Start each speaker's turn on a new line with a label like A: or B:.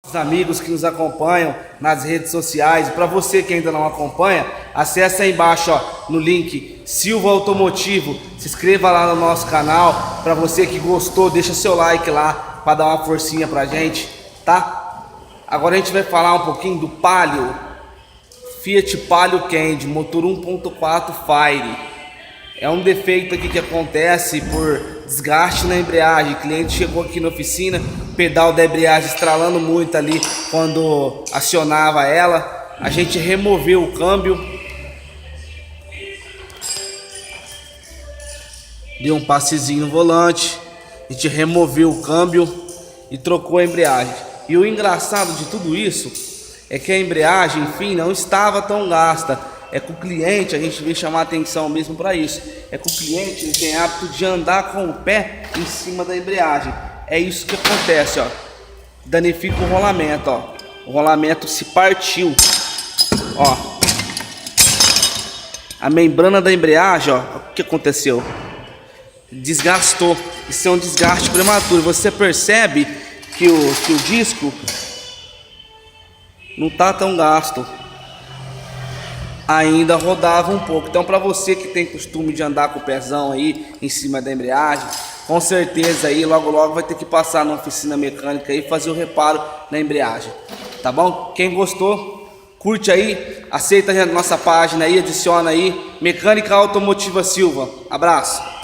A: Os amigos que nos acompanham nas redes sociais, para você que ainda não acompanha, acesse aí embaixo, ó, no link Silva Automotivo, se inscreva lá no nosso canal. Para você que gostou, deixa seu like lá para dar uma forcinha pra gente, tá? Agora a gente vai falar um pouquinho do Palio, Fiat Palio Candy, motor 1.4 Fire. É um defeito aqui que acontece por desgaste na embreagem. O cliente chegou aqui na oficina, pedal da embreagem estralando muito ali quando acionava ela. A gente removeu o câmbio, deu um passezinho no volante, a gente removeu o câmbio e trocou a embreagem. E o engraçado de tudo isso é que a embreagem, enfim, não estava tão gasta. É que o cliente, a gente veio chamar atenção mesmo para isso, é que o cliente ele tem hábito de andar com o pé em cima da embreagem. É isso que acontece, ó. Danifica o rolamento, ó. O rolamento se partiu, ó. A membrana da embreagem, ó, o que aconteceu? Desgastou. Isso é um desgaste prematuro. Você percebe que o disco não tá tão gasto, ainda rodava um pouco. Então, para você que tem costume de andar com o pezão aí em cima da embreagem, com certeza aí logo vai ter que passar na oficina mecânica aí e fazer o reparo na embreagem, tá bom? Quem gostou, curte aí, aceita a nossa página aí, adiciona aí Mecânica Automotiva Silva. Abraço.